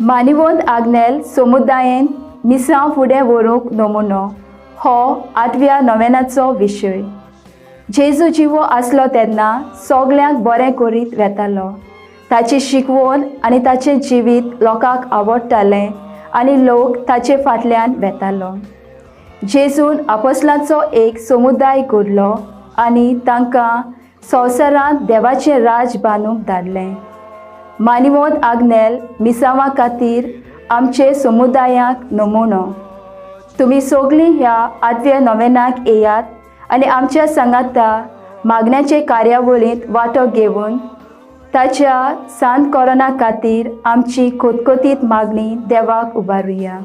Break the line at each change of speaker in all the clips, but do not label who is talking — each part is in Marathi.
मानिवंत आग्नेल समुदायान मिसां फुडें व्हरूंक नमुनो हो 8व्या नोवेनाचो विशय. जेजू जिवो आसलो तेन्ना सगल्यांक बरें करीत वेतालो. ताची शिकवण आनी ताचें जिवीत लोकांक आवडटालें आनी लोक ताचे फाटल्यान वेतालो. जेजून आपोस्लांचो एक समुदाय घडलो आनी तांकां संवसारांत देवाचें राज बांदूंक धाडलें. मानिवंत आग्नेल मिसांवां खातीर आमचे समुदायाक नमुनो. तुमी सगळीं ह्या 8व्या नोवेनाक येयात आनी आमच्या सांगाता मागण्याचे कार्यावळींत वांटो घेवन ताच्या सांत कोरोना खातीर आमची खोतखोतीत मागणी देवाक उबारुया.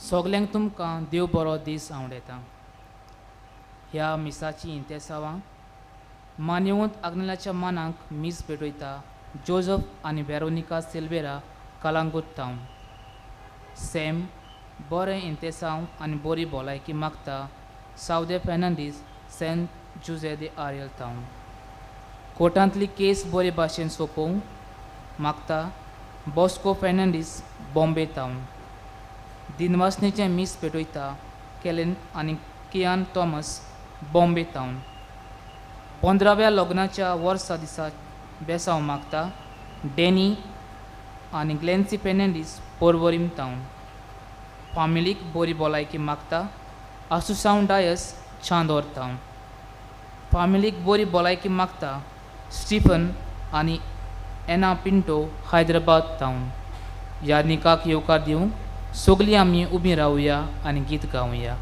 सगल्यांक तुमकां देव बरो दीस आवडेता. ह्या मिसाची इंतेसांवां मानिवंत आग्नेलाच्या मानाक मीस पेटयता जोझफ आनी Veronica Silveira Calangute town. Sam बरें इंतेसांव आनी बरी भलायकी मागता सावदे फेर्नांडीस सेंट जुजे दे आरियल टावन. कोर्टांतली केस बरे भाशेन सोंपोवंक मागता बॉस्को फेर्नांडीस बॉम्बे टावन. दिनवासनेचें मीस पेटयता केलेन आनी कियान थॉमस बॉम्बे टावन. 15व्या लग्नाच्या वर्सा दिसा बेसांव मागता डॅनी आनी ग्लेन्सी फेर्नांडीस पोर्वोरीम टावन. फामिलीक बरी भलायकी मागता आसुसांव डायस चांदोर टावन. फामिलीक बरी भलायकी मागता स्टीफन आनी एना पिंटो हैदराबाद टावन. ह्या निकाक येवकार दिवंक सगळीं आमी उबीं रावया आनी गीत गावया.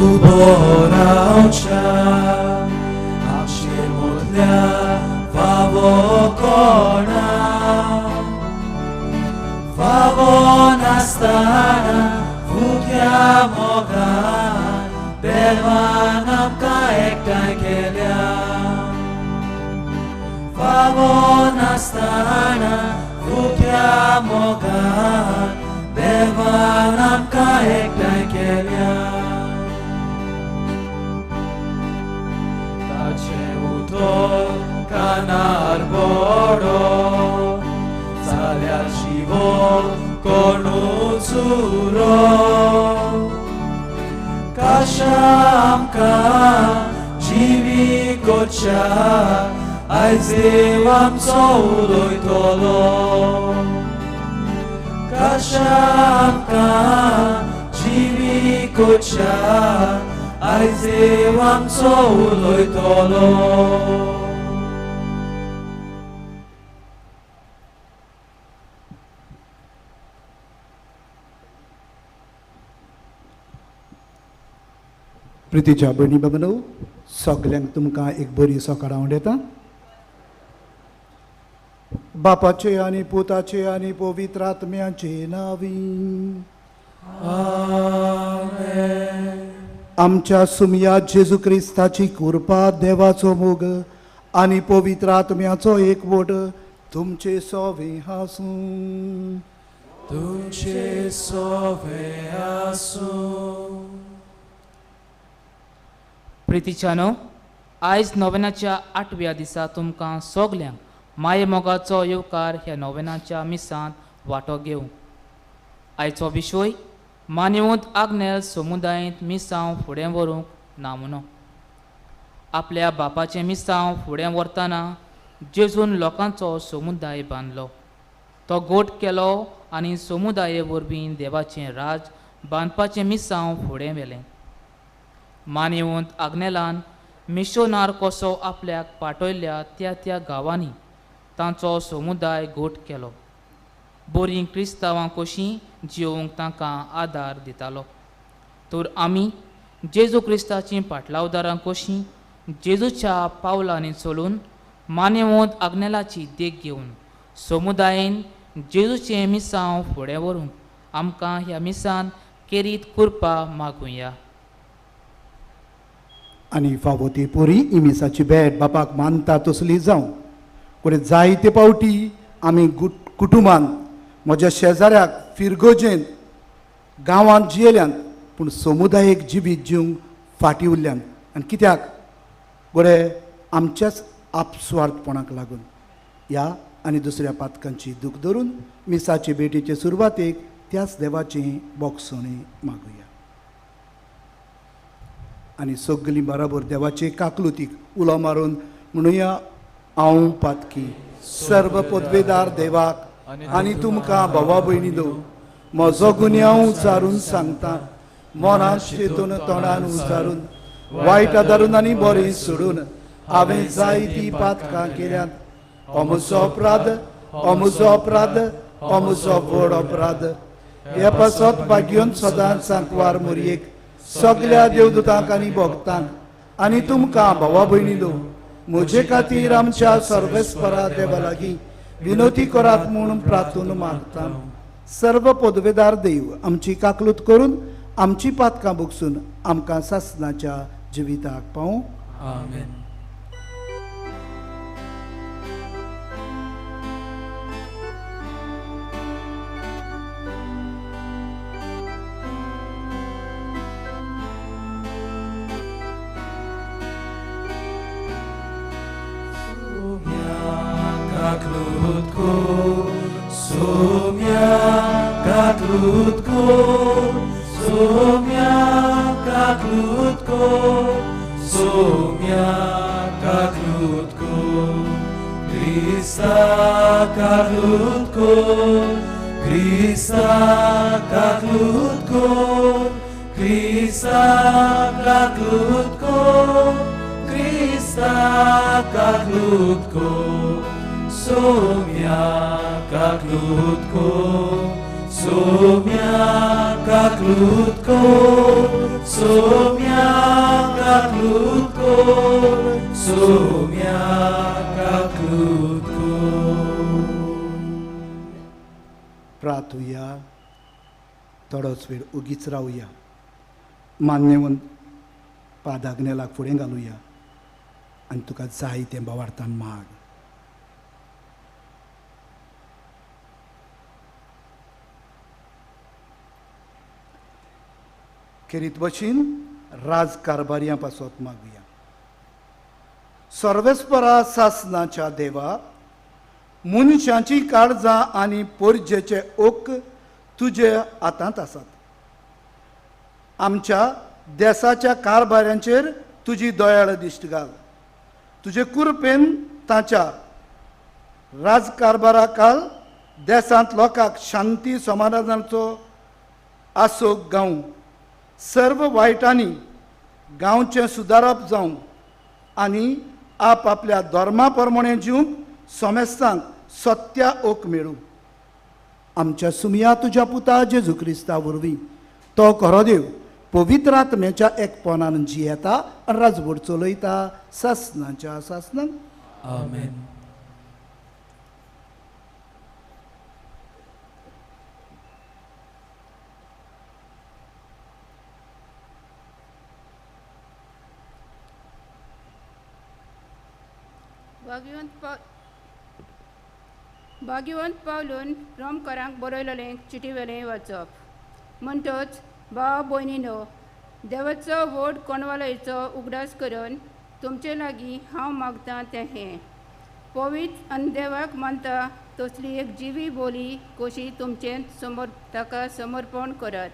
Ubo rauncha, amshir modlia, favo kona, favo nastana, fukia mogan, belvanam ka ektai kelia, favo nastana, fukia mogan, belvanam ka ektai kelia. Kanar boro, suro kasha amka jiwikocha aize amso uloitolo kasha amka jiwikocha aize amso uloitolo
प्रितीच्या भयणी बाबनो सगल्यांक तुमकां एक बरी सकाळ हांव दिता बापाचे आनी पुताचे आनी पवित्र आत्म्याचे नांवी आमच्या सुमया जेजू क्रिस्ताची कृपा देवाचो मोग आनी पवित्र आत्म्याचो एकवट तुमचे सोवे आसूं
तुमचे सोवे आसूं
प्रितीच्यानो आयज नोवेनाच्या 8व्या दिसा तुमकां सगल्यांक माये मोगाचो येवकार ह्या नोवेनाच्या मिसांत वांटो घेवंक आयचो विशय मानिवंत आग्नेल समुदायांत मिसांव फुडें व्हरूंक ना म्हणून आपल्या बापाचें मिसांव फुडें व्हरतना जेजून लोकांचो समुदाय बांदलो तो गोट केलो आनी समुदाये वरवीं देवाचें राज बांदपाचें मिसांव फुडें व्हेलें मानिवंत आग्नेलान मिशोनार कसो आपल्याक पाठयल्ल्या त्या गांवांनी तांचो समुदाय गोट केलो बरीं क्रिस्तांवां कशीं जिवंक तांकां आदार दितालो तर आमी जेजू क्रिस्ताचीं पाटलावदारां कशीं जेजूच्या पावलांनी चलून मानिवंत आग्नेलाची देख घेवन समुदायान जेजूचें मिसांव फुडें व्हरूंक आमकां ह्या मिसान केरीत कृपा मागुया
आनी फावो ती पोरी इमिसाची भेट बापाक मानता तसली जावं कोणे जायते पावटी आमी कुटुंबान म्हज्या शेजाऱ्याक फिरगोजेन गांवांत जियेल्यांत पूण समुदायक जिवीत जिवंक फाटीं उरल्यांत आनी कित्याक गोडे आमच्याच आपस्वार्थपणाक लागून ह्या आनी दुसऱ्या पातकांची दूख धरून मिसाचे भेटीचे सुरवातेक त्याच देवाचें बोगसणे मागुया आनी सगळीं बराबर देवाचे काकलुतीक उलो मारून म्हणुया हांव पातकी सर्व पदवेदार देवाक आनी तुमकां भावा भयणीनो म्हजो गुन्य हांव उचारून सांगता मनांत चिंतून तोंडान उचारून वायट आदारून आनी बरें सोडून हांवें जायतीं पातकां केल्यांत हो म्हजो अपराध हो म्हजो अपराध हो म्हजो व्हड अपराध हे पासत भाग्योन सदांच सांकवार मोरयेक सगळ्या देवदूतांक आनी भक्तांक आनी तुमकां भावा भयणीनो म्हजे खातीर आमच्या सर्वेस्परा देवा लागीं विनोती करात म्हूण प्रार्थून मागता सर्व पदवेदार देव आमची काकलूत करून आमची पातकां भोगसून आमकां सासणाच्या जिविताक पावूं
आमेन
प्रार्थुया थोडोच वेळ उगीच रावया मान्यवंत पादाग्नेलाक फुडें घालुया आनी तुका जाय तें भावार्थान माग खेरीत भशेन राजकारभारियां पासत मागुया सर्वेस्परा सासनाच्या देवा मनशांची काळजां आनी परजेचे ओक तुजे हातांत आसात. आमच्या देशाच्या कारभाऱ्यांचेर तुजी दयाळ दिश्ट घाल. तुजे कुरपेन ताच्या राजकारभाराकाल देशांत लोकांक शांती समाधानाचो आसोक गावूं. सर्व वायटांनी गांवचें सुदारप जावं आनी आपल्या धर्मा प्रमाणे जिवंक सोमेस्तांक सत्या ओक मेळूं. आमच्या सुमिया तुज्या पुता जेजू क्रिस्ता वरवीं तो खरो देव पवित्र आत्म्याच्या एकपणान जियेता आनी राजवट चलयता सासनाच्या सासनान.
आमेन.
भाग्यवंत पावलून रोमकारांक बरयलेलें चिटीवेलें वाचप. म्हणटच भाव भयणीनो, देवाचो व्हड कोणवालयचो उगडास करून तुमचे लागीं हांव मागतां तें हें. पवित्र आनी देवाक मानता तसली एक जिवी बोली कशी तुमचें ताका समर्पण करात.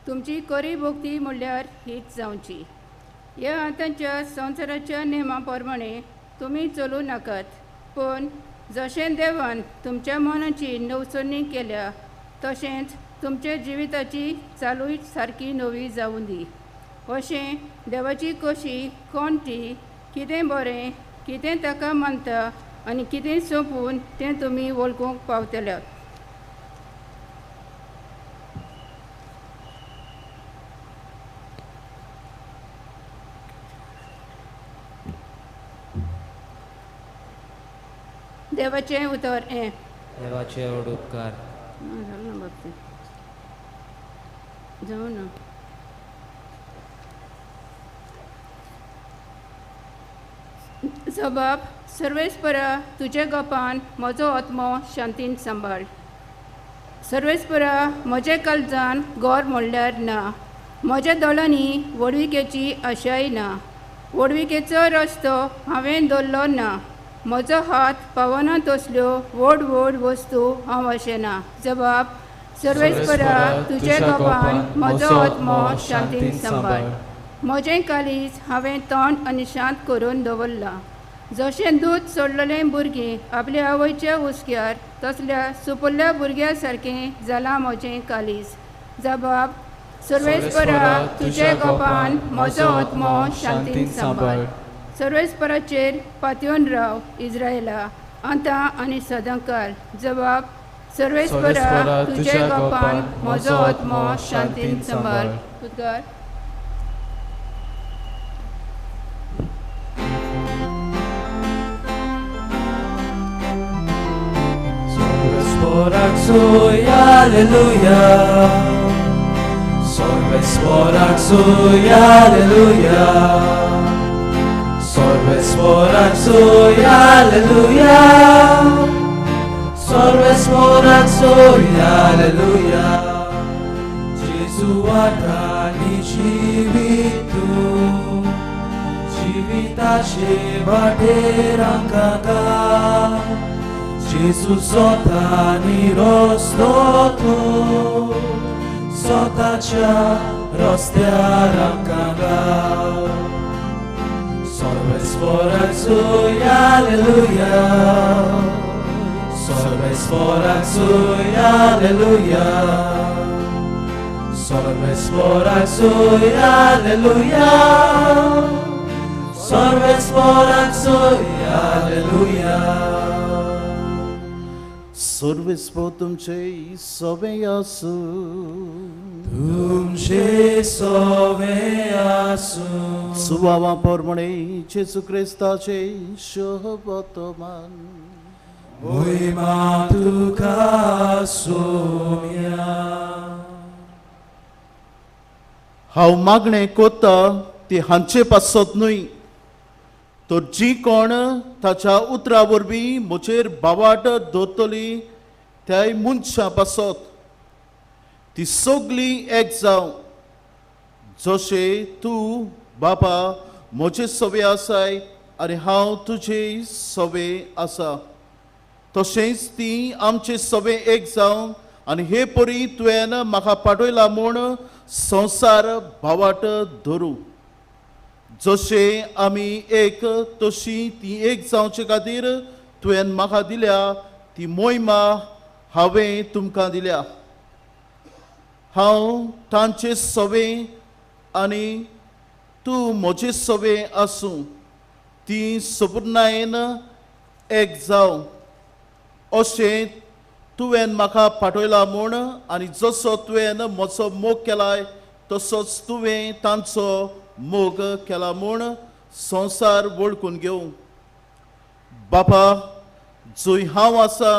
तुमची खरी भक्ती म्हणल्यार हीच जावची. ह्या आतांच्या संवसाराच्या नेमा प्रमाणे तुमी चलूं नाकात, पूण जशें देवान तुमच्या मनाची नवसणी केल्या तशेंच तुमच्या जिविताची चालूय सारकी नवी जावूं दी. अशें देवाची कशी कोण ती, कितें बरें, कितें ताका मानता आनी कितें सोंपून तें तुमी वळखूंक पावतल्यात. देवाचें उतर हें
देवाचे व्हड उपकार.
जालें ना बाबतींत जावं ना. जबाब. सर्वेस्परा तुजे गोपान म्हजो आत्मो शांतीन सांबाळ. सर्वेस्परा म्हजे काळजान गोर म्हणल्यार ना. म्हज्या दोळांनी वडविकेची आशाय ना. वडविकेचो रस्तो हांवें दवरलो ना. म्हजो हात पावना तसल्यो व्हड व्हड वस्तू हांव आशेना. जबाब. सर्वेस्परा तुजे गोपान म्हजो आत्मो शांतीन सांबाळ. म्हजें कालीज हांवें तोंड आनी शांत करून दवरलां. जशें दूद सोडलेलें भुरगें आपल्या आवयच्या हुस्क्यार तसल्या सुपुल्ल्या भुरग्या सारकें जालां म्हजें कालीज. जबाब. सर्वेस्परा तुजे गोपान म्हजो आत्मो शांतीन सांबाळ. सर्वेस्पराचेर पातयेवन राव इस्रायेला आतां आनी सदांकाल. जबाब. सर्वेस्परा तुजे गोपान म्हजो आत्मो शांतीन सांबाळ. उद्गार.
Sorbesporak soy, aleluya. Sorbesporak soy, aleluya. Sorbesporak soy, aleluya. Sorbesporak soy, aleluya. Jesu atani jivitu, jivitache bateranganga. Jesu sotani rostotu, sotacia rostiaranganga. Sorbesporak soy, aleluya. Sorbesporak soy, aleluya. Sorbesporak soy, aleluya. Sorbesporak soy, aleluya.
सर्वेस्पो तुमचे सोबे आसूं.
तुमचे सोवे आसूं.
सुवावा प्रमाणे जेजू क्रिस्ताचे शोभतमान.
मोहिमा तुका सोम्या.
हांव मागणें कोत्ता ती हांचे पासत न्हय, तर जी कोण ताच्या उतरा वरवीं म्हजेर बावाट दवरतली त्याय मनशां पासत. ती सगळी एक जावं. जशें तूं बाबा म्हजे सवे आसाय आनी हांव तुजे सवे आसा, तशेंच ती आमचे सवे एक जावं आनी हे परी तुवें म्हाका पाठयला म्हूण संवसार भावाट धरूं. जशें आमी एक तशी ती एक जावचे खातीर तुवें म्हाका दिल्या ती मोहिमा हांवें तुमकां दिल्या. हांव तांचे सवे आनी तूं म्हजे सवे आसूं, ती संपूर्णायेन एक जावं अशें तुवें म्हाका पाठयला म्हूण. आनी जसो तुवें म्हजो मोग केलाय तसोच तुवें तांचो मोग केला म्हूण संवसार वळखून घेवं. बापा, जंय हांव आसा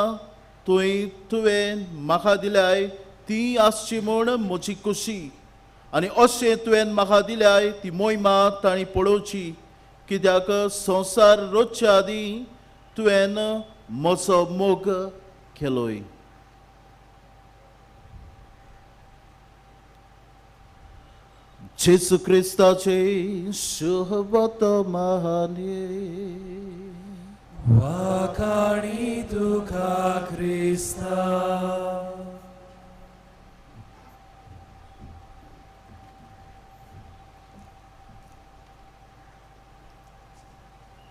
थंय तुवें म्हाका दिल्याय ती आसची म्हूण म्हजी खोशी. आनी अशें तुवें म्हाका दिल्याय ती मोहिमा तांणी पळोवची, कित्याक संवसार रचच्या आदीं तुवें म्हजो मोग केलोय. जेसू क्रिस्ताचे शुभ वर्तमाने
वाकाणी तुका क्रिस्ता.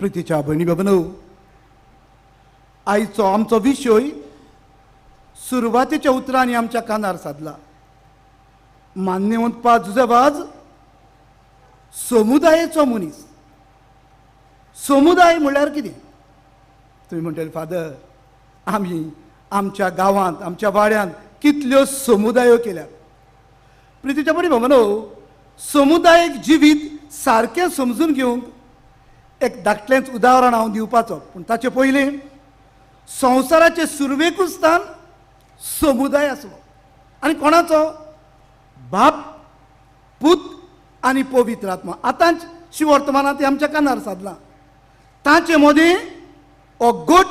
प्रितीच्या भयणी बाबनो, आयचो आमचो विशय सुरवातेच्या उतरांनी आमच्या कानार सादला. मान्यवंत पाज जुजेबाज समुदायाचो मनीस. समुदाय म्हणल्यार कितें? तुमी म्हणटले, फादर, आमी आमच्या गांवांत आमच्या वाड्यांत कितल्यो समुदायो केल्यात. प्रितीच्या बरी भावनो, समुदायीक जिवीत सारकें समजून घेवंक एक धाकटेंच उदाहरण हांव दिवपाचो. पूण ताचे पयलीं संवसाराचे सुरवेकूचतान समुदाय आसलो. आनी कोणाचो? बाप, पूत आनी पवित्र आत्मा. आतांच वर्तमानांत आमच्या कानार सादलां. ताचे मदीं हो गोट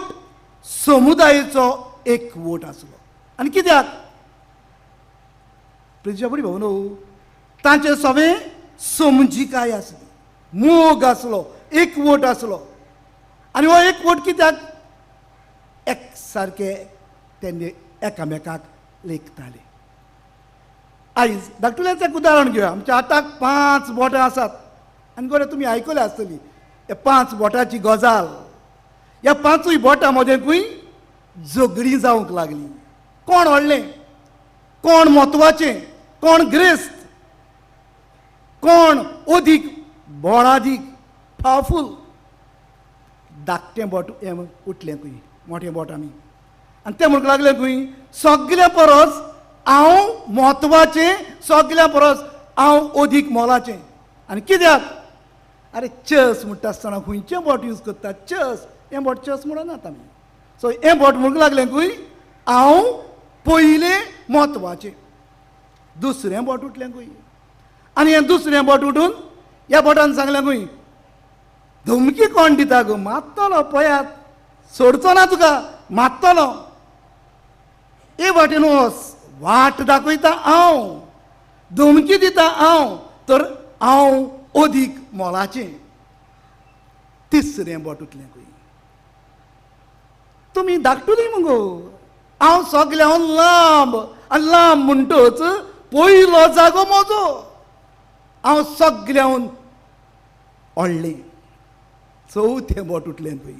समुदायाचो एक वोट आसलो. आनी कित्याक? प्रितीच्या बरी भावनो, तांचे सगळें समजिकाय आसली, मोग आसलो, एक वोट आसलो. आनी हो एक वोट कित्याक? एक सारके तेणे एकामेकाक लेखताले. आयज धाकटुल्यांचें एक उदाहरण घेवया. आमच्या हाताक 5 बोटां आसात. आनी गोरे तुमी आयकलें आसतली हे 5 बोटांची गजाल. ह्या 5 बोटां मदेंकूय झगडी जावंक लागली. कोण व्हडलें, कोण म्हत्वाचें, कोण ग्रेस्त, कोण अदीक बोडादीक पावरफूल. धाकटें बोट हें उठलें खंय, मोठें बोट आमी. आनी तें म्हणूंक लागलें खंय, सगळ्या परस हांव म्हत्वाचें, सगळ्या परस हांव अदीक मोलाचें. आनी कित्याक? अरे चस म्हणटा आसतना खंयचें बोट यूज करता? चस. हें बोट चस म्हणनात आमी. सो हें बोट म्हणूंक लागलें खंय, हांव पयलें म्हत्वाचें. दुसरें बोट उठलें खंय. आनी हें दुसरें बोट उठून ह्या बोटान सांगलें खंय, धमकी कोण दिता गो? मारतलो पळयात, सोडचो ना तुका, मारतलो. हे वाटेन वच, वाट दाखयता हांव, धमकी दिता हांव, तर हांव अदीक मोलाचें. तिसरें बोट उठलें खंय. तुमी धाकटुली मुगो, हांव सगळ्यान लांब. आनी लांब म्हणटच पयलो जागो म्हजो. हांव सगळ्यान व्हडलें. चवथें बोट उठलें खंय.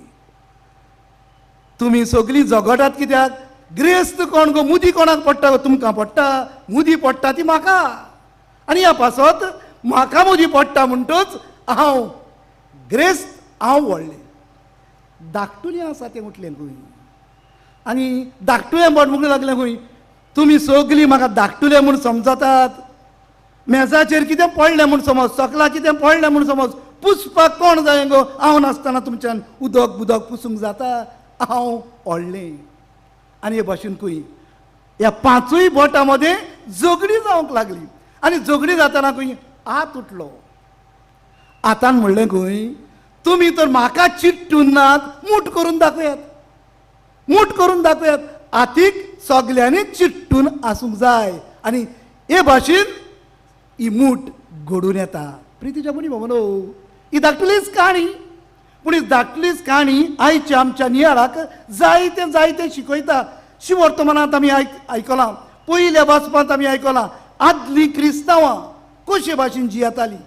तुमी सगळीं झगडटात कित्याक? ग्रेस्त कोण गो? मुदी कोणाक पडटा गो? तुमकां पडटा. मुदी पडटा ती म्हाका. आनी ह्या पासत म्हाका मुदी पडटा म्हणटच हांव ग्रेस्त, हांव व्हडलें. धाकटुलें आसा तें उठलें खंय. आनी धाकटुलें बोट म्हणूंक लागलें खंय, तुमी सगळीं म्हाका धाकटुलें म्हूण समजतात. मेजाचेर कितें पडलें म्हूण समज, सकला कितें पडलें म्हूण समज, पुसपाक कोण जाय गो? हांव नासतना तुमच्यान उदक बुदक पुसूंक जाता? हांव व्हडलें. आनी हे भाशेन खंय ह्या 5 बोटां मदें झगडी जावंक लागली. आनी झगडी जाताना खंय हात उठलो. हातान म्हणलें खंय, तुमी तर म्हाका चिट्टून नात, मूठ करून दाखयात, मूठ करून दाखयात. हातीक सगल्यांनी चिट्टून आसूंक जाय. आनी हे भाशेन ही मूठ घडून येता. प्रितीच्या बरी भावनो, ही धाकटुलीच काणी. पूण ही धाकटुलीच काणी आयच्या आमच्या नियाळाक जायतें जायतें शिकयता. शिवर्तमानांत आमी आयकलां, पयल्या वाचपांत आमी आयकलां आदलीं क्रिस्तांवां कशे भाशेन जियेतालीं.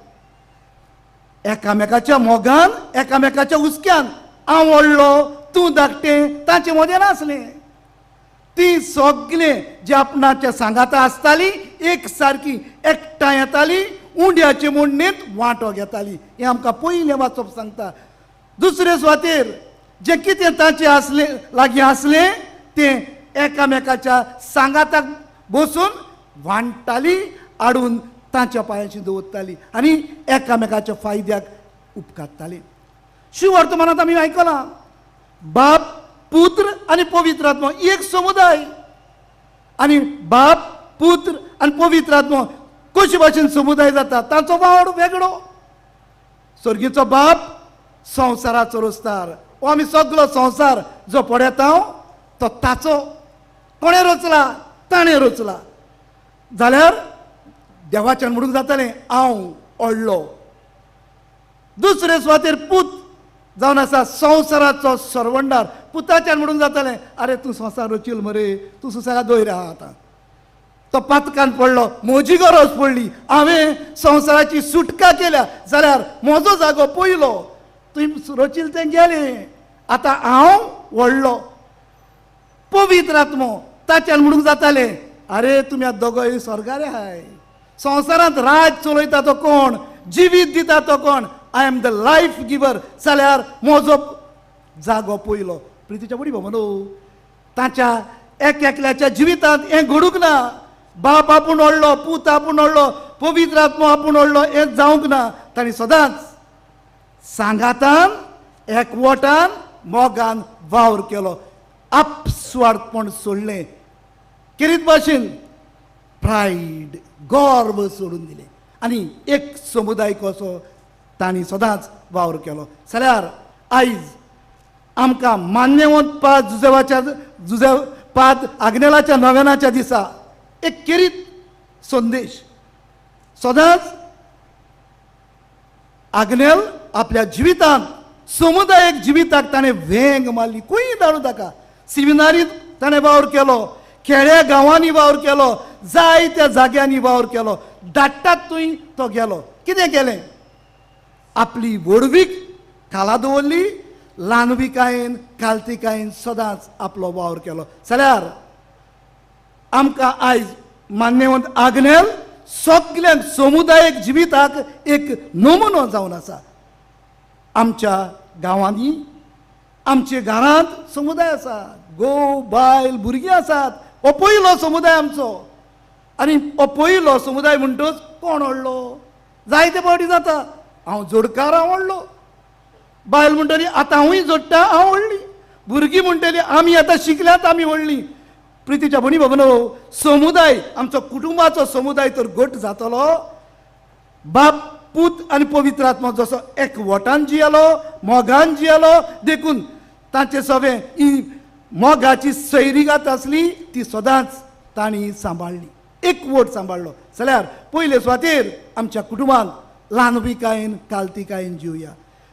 एकामेकाच्या मोगान, एकामेकाच्या हुस्क्यान हांव व्हडलो तूं धाकटें तांचें मदें नासलें. ती सगळें जे आपणाच्या सांगाता आसतालीं एक सारकी एकठांय येतालीं, उंड्याचे मोडणेंत वांटो घेतालीं. हें आमकां पयलें वाचप सांगता. दुसरे सुवातेर जे कितें तांचे आसलें लागीं आसलें तें एकामेकाच्या सांगाताक बसून वांटतालीं, हाडून तांच्या पांयाची दवरतालीं आनी एकामेकाच्या फायद्याक उपकारतालीं. शिवर्तमानांत आमी आयकलां बाप, पुत्र आनी पवित्र आत्मा एक समुदाय. आनी बाप, पुत्र आनी पवित्र आत्मा कशे भाशेन समुदाय जाता ताचो वावड वेगळो. सर्गीचो बाप संवसाराचो रोस्तार. हो आमी सगळो संवसार जो पळयता तो ताचो. कोणें रचला? ताणें रचला. जाल्यार देवाच्यान म्हणूंक जातालें हांव व्हडलो. दुसरे सुवातेर पूत जावन आसा संवसाराचो सरवंडार. पुताच्यान म्हणूंक जातालें आरे तूं संवसार रचील मरे, तूं सुसेगाद दोयर आहा आतां. तो पातकान पडलो, म्हजी गरज पडली, हांवें संवसाराची सुटका केल्या, जाल्यार म्हजो जागो पयलो. तुवें रचील तें गेलें, आतां हांव व्हडलो. पवित्र आत्मो ताच्यान म्हणूंक जातालें आरे तुमी आतां दोगोय स्वर्गार आहाय. संवसारांत राज चलयता तो कोण? जिवीत दिता तो कोण? आय एम द लायफ गिवर. जाल्यार म्हजो जागो पयलो. प्रितीच्या बडी भावनो, ताच्या एकल्याच्या जिवितांत हें घडूंक ना. बाप आपूण व्हडलो, पूत आपूण व्हडलो, पवित्र आत्मा आपूण व्हडलो हें जावंक ना. ताणी सदांच सांगातान, एकवटान, मोगान वावर केलो. आपस्वार्थपण सोडलें. किरीत भाशेन प्रायड, गर्व सोडून दिलें आनी एक समुदाय कसो तांणी सदांच वावर केलो. जाल्यार आयज आमकां मान्यवंत जुजेपाद आग्नेलाच्या नव्यानाच्या दिसा एक किरीत संदेश. सदांच आग्नेल आपल्या जिवितांत समुदायक जिविताक ताणें वेंग मारली. खंय धाडूं ताका. सिमिनारींत ताणें वावर केलो, खेड्या गांवांनी वावर केलो, जायत्या जाग्यांनी वावर केलो. धाडटात थंय तो गेलो. कितें केलें? आपली व्हडवीक खाला दवरली, ल्हानविकायेन, कालतिकायेन सदांच आपलो वावर केलो. जाल्यार आमकां आयज मान्यवंत आग्नेल सगळ्यांक समुदायक जिविताक एक नमुनो जावन आसा. आमच्या गांवांनी, आमच्या घरांत समुदाय आसा, घोव बायल भुरगीं आसात. हो पयलो समुदाय आमचो. आनी हो पयलो समुदाय म्हणटच कोण व्हडलो? जायते फावटी जाता हांव जोडकार, हांव व्हडलो. बायल म्हणटली आतां हांवूय जोडटा, हांव व्हडली. भुरगीं म्हणटली आमी आतां शिकल्यात, आमी व्हडलीं. प्रितीच्या भणी बाबनो, समुदाय आमचो कुटुंबाचो समुदाय तर घट जातलो बाप, पूत आनी पवित्र आत्मा जसो एकवटान जियेलो, मोगान जियेलो. देखून तांचे सगळें ही मोगाची सैरीगात आसली ती सदांच तांणी सांबाळली, एकवट सांबाळलो. जाल्यार पयले सुवातेर आमच्या कुटुंबांत ल्हानविकायेन, कालतिकायेन जिवया.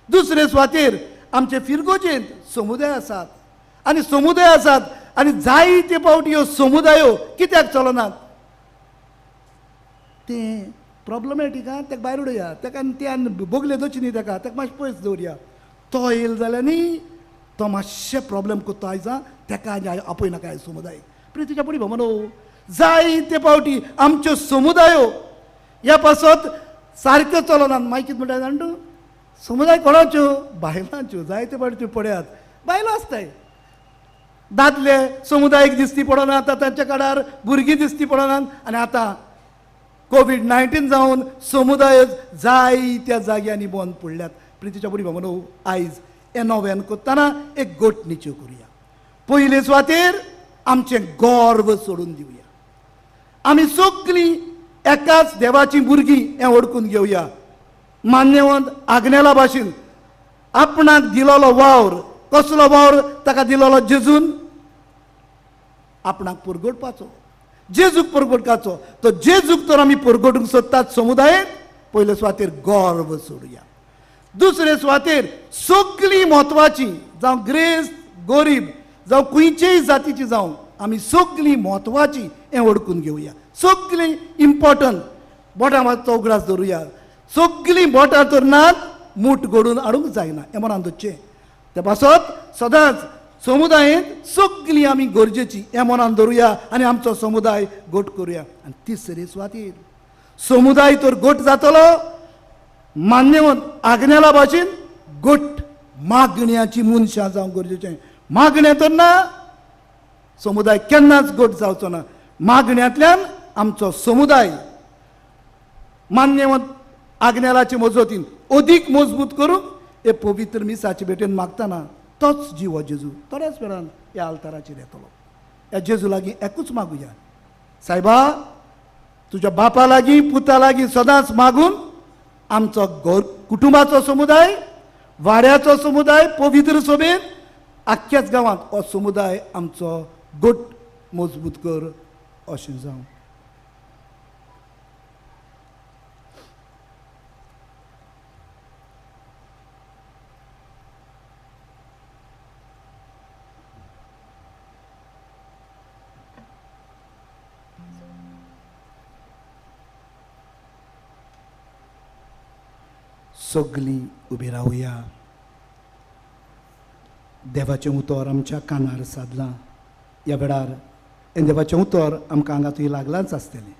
दुसरे सुवातेर आमचे फिरगोजेंत समुदाय आसात. आनी समुदाय आसात आनी जायते फावटी ह्यो समुदायो कित्याक चलनात? तें प्रॉब्लमॅटीक आहा, ताका भायर उडया, ताका त्यान बोगले दोची न्ही, ताका मातशें पयस दवरया. तो येयलो जाल्यार न्ही तो मातशें प्रॉब्लेम करता आयज. ताका आपय नाका आयज समुदाय. प्रितीच्या पडी भावनो, जायते फावटी आमच्यो समुदायो ह्या पासत सारक्यो चलनात. मागीर कितें म्हणटा जाण तूं? समुदाय कोणाच्यो? बायलांच्यो. जायते फावटी तुमी पळयात बायलो आसताय. दादले समुदायक दिसती पडना, आतां तांच्या काळार भुरगीं दिसती पडनात. आनी आतां कोविड-19 जावन समुदाय जायत्या जाग्यांनी बंद पडल्यात. प्रितीच्या बडी भावनो, आयज हें नव्यान करतना एक घटणीच्यो करुया. पयले सुवातेर आमचें गर्व सोडून दिवया. आमी सगळीं एकाच देवाची भुरगीं हें ओळखून घेवया. मान्यवंत आग्नेला भाशेन आपणाक दिलोलो वावर, कसलो वावर ताका दिलोलो? जेजून आपणाक परगडपाचो, जेजूक परगडपाचो. तो जेजूक तर आमी परगडूंक सोदतात समुदायाक. पयले सुवातेर गर्व सोडुया. दुसरे सुवातेर सगळीं म्हत्वाची, जावं ग्रेस्त, गरीब, जावं खंयचेय जातीची जावं आमी सगळीं म्हत्वाची हें ओळखून घेवया, सगळीं इम्पॉर्टंट बोटां मातसो उगडास धरुया, सगळीं बोटां धरनात मूठ घडून हाडूंक जायना हें मनान दवरचें. ते पासत सदांच समुदायांत सगळीं आमी गरजेची हें मनान धरुया आनी आमचो समुदाय गोट करुया. आनी तिसरे सुवातेर समुदाय तर गोट जातलो मान्यवंत आग्नेला भाशेन गोट मागण्याची मनशां जावंक गरजेचें. मागणें तर ना समुदाय केन्नाच गोट जावचो ना. मागण्यांतल्यान आमचो समुदाय मान्यवंत आग्नेलाचे मजतीन अदीक मजबूत करूंक हे पवित्र मिसाचे भेटेन मागतना तोच जीव जेजू थोड्याच वेळान ह्या आल्ताराचेर येतलो. ह्या जेजू लागीं एकूच मागुया, सायबा तुज्या बापा लागीं पुता लागीं सदांच मागून आमचो कुटुंबाचो समुदाय, वाड्याचो समुदाय, पवित्र सभेन आख्याच गांवांत हो समुदाय आमचो गोट मजबूत कर अशें जावं. सगळीं उबी रावया. देवाचें उतर आमच्या कानार सादलां. ह्या वेळार हें देवाचें उतर आमकां हांगातूय लागलांच आसतलें.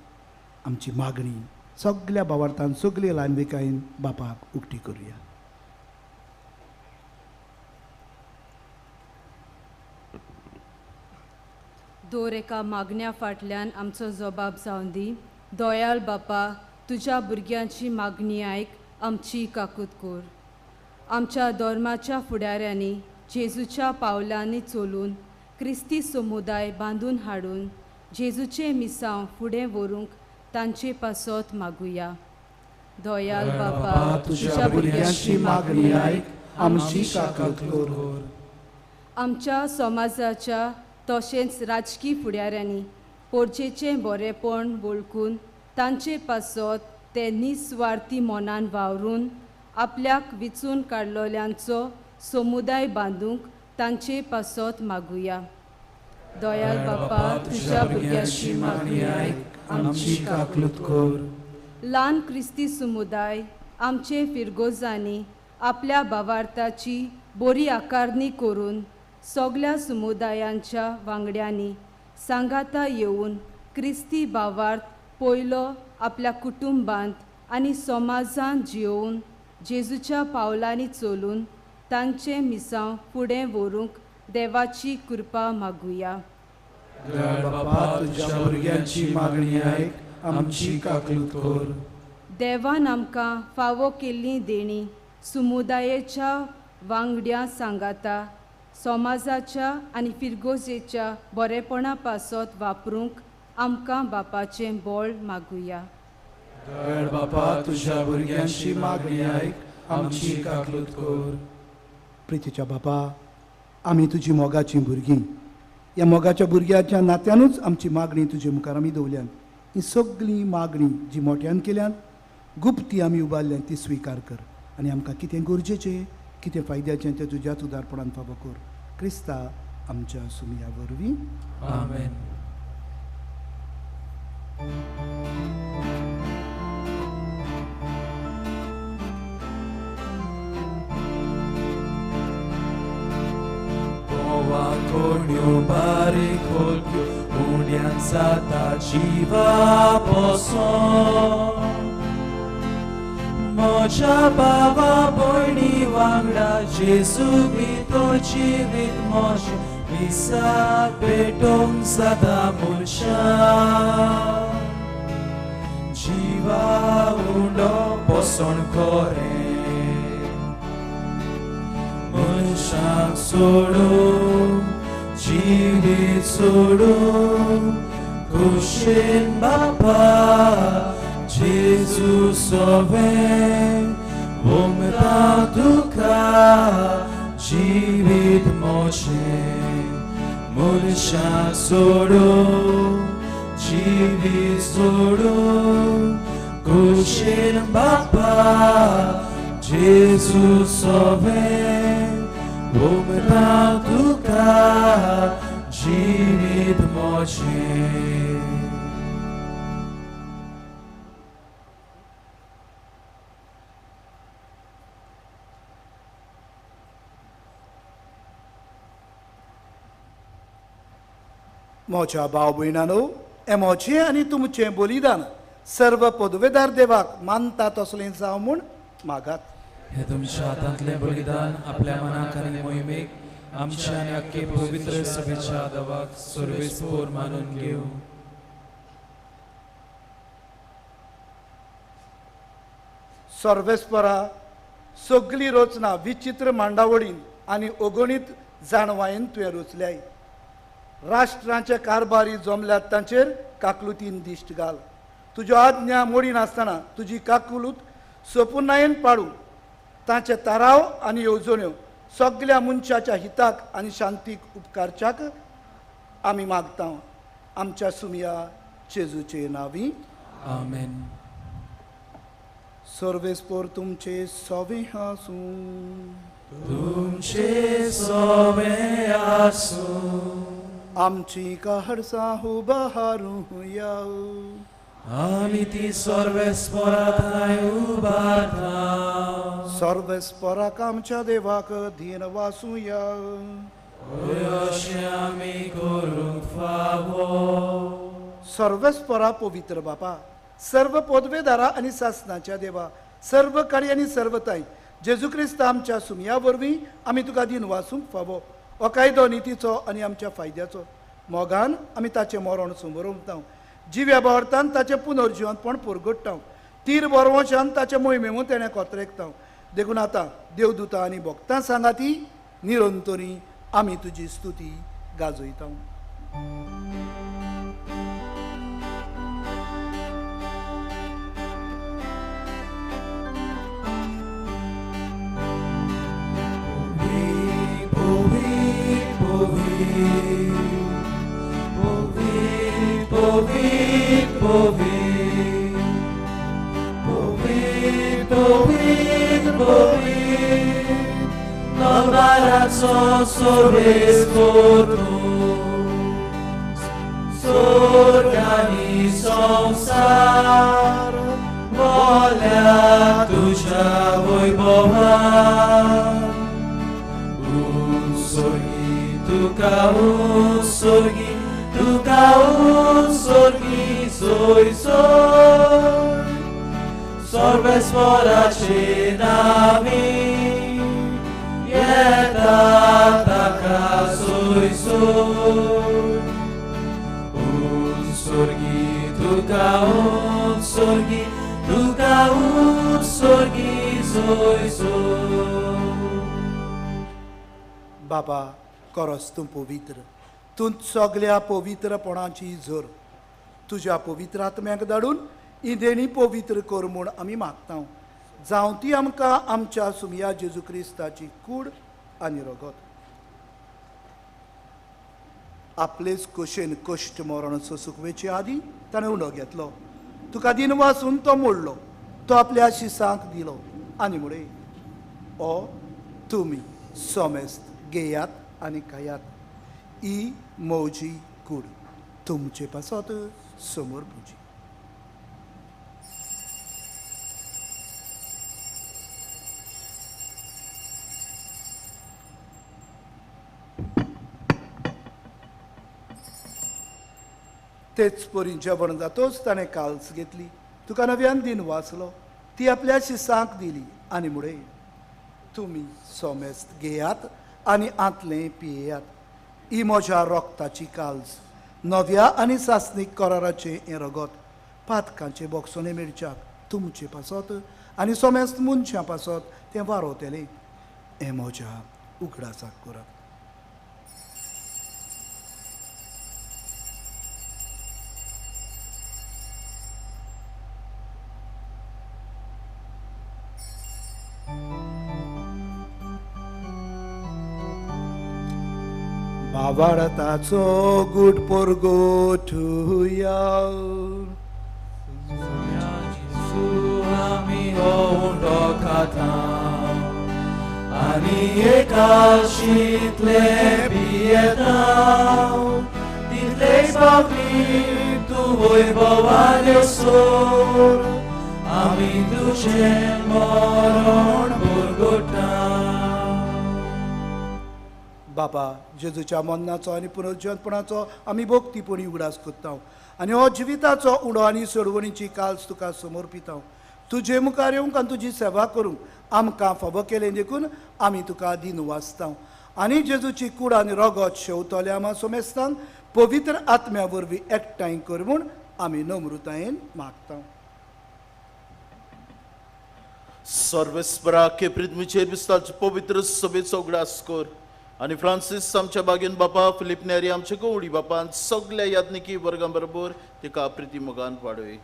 आमची मागणी सगळ्या भावार्थान सगळ्या लायनविकायेन बापाक उक्ती करुया.
दर एका मागण्या फाटल्यान आमचो जबाब जावन दी. दयाळ बापा, तुज्या भुरग्यांची मागणी आयक, आमची काकूत कर. आमच्या धर्माच्या फुडाऱ्यांनी जेजूच्या पावलांनी चलून क्रिस्ती समुदाय बांदून हाडून जेजूचे मिसांव फुडें व्हरूंक तांचे पासत मागुया. दयाळ बापा,
तुज्या भुरग्यांची मागणी आयक, आमची काकूत कर.
आमच्या समाजाच्या तशेंच राजकी फुडाऱ्यांनी पोरचेचें बरेपण वळखून तांचे पासत ते निस्वार्थी मनान वावरून आपल्याक विचून काडलोल्यांचो समुदाय बांदूंक तांचे पासत मागुया. दयाळ बापा, तुज्या भुरग्यांची मागणी आयक, आमची काकूत कर. ल्हान क्रिस्ती समुदाय आमचे फिरगोजांनी आपल्या भावार्थाची बरी आकारणी करून सगळ्या समुदायांच्या वांगड्यांनी सांगाता येवन क्रिस्ती भावार्थ पयलो आपल्या कुटुंबांत आनी समाजांत जियोवन जेजूच्या पावलांनी चलून तांचे मिसांव फुडें व्हरूंक देवाची कृपा मागुया.
बापा, तुज्या भुरग्यांची मागणी आयक, आमची काकूत कर.
देवान आमकां फावो केल्लीं देणी समुदायाच्या वांगड्या सांगाता समाजाच्या आनी फिरगोजेच्या बरेपणा पासत वापरूंक आमकां बापाचें बळ मागुया.
दयाळ बापा, तुज्या भुरग्यांची मागणी आयक, आमची काकूत कर.
प्रितीच्या बापा, आमी तुजी मोगाचीं भुरगीं. ह्या मोगाच्या भुरग्याच्या नात्यानूच आमची मागणी तुजे मुखार आमी दवरल्यान. ही सगळी मागणी जी मोठ्यान केल्यान गुप्ती आमी उबारल्यान ती स्विकार कर आनी आमकां कितें गरजेचें कितें फायद्याचें तें तुज्याच उदारपणान फावो कर. क्रिस्ता आमच्या सुमया वरवीं.
आमेन. कोण्यो बारीक होलक्यो उण्यान जाता जिवा पसोन. म्हज्या बाबा भयणी वांगडा जेजू भितर जिवीत म्हजें मिसा पेटोवंक जाता मनशां. जिवा उंडो पसोन कोरें मनशांक सोडून जिवीत सोडून कुशीन बापा जेजू सोबें वंगडा तुका जिवीत मोशें. मनशांक सोडून जिवीत सोडून कुशीन बापा जेजू सोबें वंगडा तुका जिवीत मोचे
मोच्या भाव भयणानो हें मोचें आनी तुमचें बलिदान सर्व पदवेदार देवाक मानता तसलें जावं म्हूण मागात.
हे तुमच्या हातांतलें बलिदान आपल्या मनाक आनी मोहिमेक आमच्या आनी अख्खे पवित्र सभेच्या देवाक सर्वेस्पोर मानून घेऊ.
सर्वेस्परा सगळी रचना विचित्र मांडावळीन आनी अगणीत जाणवायेन तुवें रचल्याय. राष्ट्रांचे कारबारी जमल्यात तांचेर काकलुतीन दिश्ट घाल. तुज्यो आज्ञा मोडी नासतना तुजी काकलूत सोपुनायेन पाडून तांचे ताराव आनी येवजण्यो सगळ्या मनशाच्या हिताक आनी शांतीक उपकारच्याक आमी मागता. आमच्या सुमिया जेजूचे नांवी
आमेन.
सर्वेस्पोर तुमचे सोवे आसूं.
तुमचे सोबे आसूं.
आमची काहडसां उबारूया.
आमी ती सर्वेस्पोरांत उबारता.
सर्वेस्पराक आमच्या देवाक धीन वासूया.
अशें आमी करूंक फावो.
सर्वेस्परा पवित्र बापा, सर्व पदवेदारा आनी सासणाच्या देवा, सर्व काळी आनी सर्वताय जेजू क्रिस्त आमच्या सुमया वरवीं आमी तुका दिन वासूंक फावो. हो कायदो नितीचो आनी आमच्या फायद्याचो. मोगान आमी ताचें मरण समोरवता. जिव्या बावरतान ताचें पुनर्जिवनपण परगट्टा. तीर बरवशान ताचे मोहिमेमू तेणें कोत्रेकता. देखून आतां देवदूतां आनी भक्तां सांगाती निरंतरी आमी तुजी स्तुती गाजयता.
Sorgani संसार volia तुझ्या वैभवान. Utsorgi tuka utsorgi soy soy. सर्वेस्वराचे नावी येता ताका सोय सोय. Utsorgi tuka utsorgi soy soy.
बाबा करस तूं पवित्र. तूं सगळ्या पवित्रपणाची झर तुज्या पवित्र आत्म्याक धाडून ही देणी पवित्र कर म्हूण आमी मागता. जावं ती आमकां आमच्या सुमया जेजू क्रिस्ताची कूड आनी रगत. आपलेच कुशेन कश्ट मरण सोंसूंक आदी ताणें उणो घेतलो. तुका दिन वासून तो मोडलो. तो आपल्या शिसांक दिलो आनी म्हणे ओ तुमी सोमेस्त घेयात आनी खायात. ही मोजी कूड तुमचे पासत समोर पुजी. तेच परी जेवण जातोच ताणें काल्स घेतली. तुका नव्यान दिन वाचलो. ती आपल्या शिसांक दिली आनी म्हणे तुमी सोमेस्त घेयात आनी आंतलें पियेयात. ही म्हज्या रोगताची काल्स, नव्या आनी सासणीक कराराचें हें रगत. पातकांचे बोगसोने मेळच्याक तुमचे पासत आनी सोमेस्त मनशां पासत तें वारोतेलें. हें म्हज्या उगडासाक करात. भावार्थाचो गूट परगोठुया.
आमी होऊन खाता आनी एकाशीतले पियेताव तितलेच बावली तूं वैभवाल्यो सोर आमी तुजें मरण भोगोटा.
बापा जेजूच्या मरणाचो आनी पुनरुज्जीवनपणाचो आमी भोक्तीपणी उगडास करता आनी हो जिविताचो उडो आनी सोडवणीची काल्स तुका समर्पिता. तुजे मुखार येवंक आनी तुजी सेवा करूंक आमकां फावो केलें देखून आमी तुका दिन वाचता आनी जेजूची कूड आनी रगत शेवतले आमा सोमेस्तान पवित्र आत्म्या वरवीं एकठांय कर म्हूण आमी नम्रतायेन मागता.
सर्वेस्परा केप्रिदमीचेर बिस्तारचे पवित्र सभेचो उगडास कर आनी फ्रांसीस आमच्या बागेन बापा फिलिप नेरी आमच्या गवडी बापान सगळ्या याज्ञिकी वर्गां बरोबर तिका प्रिती मोगान वाडय.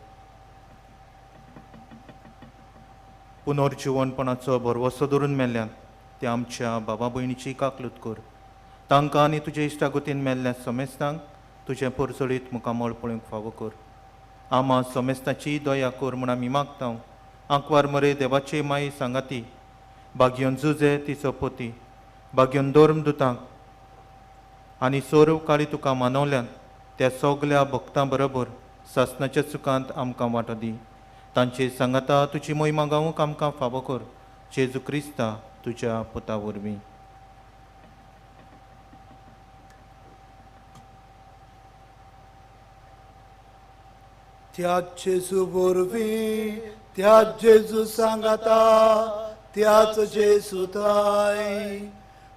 पुनर्जीवनपणाचो भरवसो धरून मेल्ल्यान ते आमच्या बाबा भयणीची काकलूत कर. तांकां आनी तुजे इश्टागतीन मेल्ल्या समेस्तांक तुजें परसळीत मुखामळ पळोवंक फावो कर. आमा समेस्ताची दया कर म्हूण आमी मागता. आंकवार मरे देवाचे माई सांगाती भाग्योन जुजे तिचो पोती भाग्योन दोर्म दुतांक आनी सोरव काळी तुका मानवल्यान त्या सगल्या भक्तां बरोबर सासणाच्या सुखांत आमकां वांटो दी. तांचे सांगाता तुजी मोहिमा गावूंक आमकां फावो कर. जेजू क्रिस्ता तुज्या पुता वरवीं.
त्या जेजू वरवीं त्याच जेजू सांगाता त्याच जेजू थंय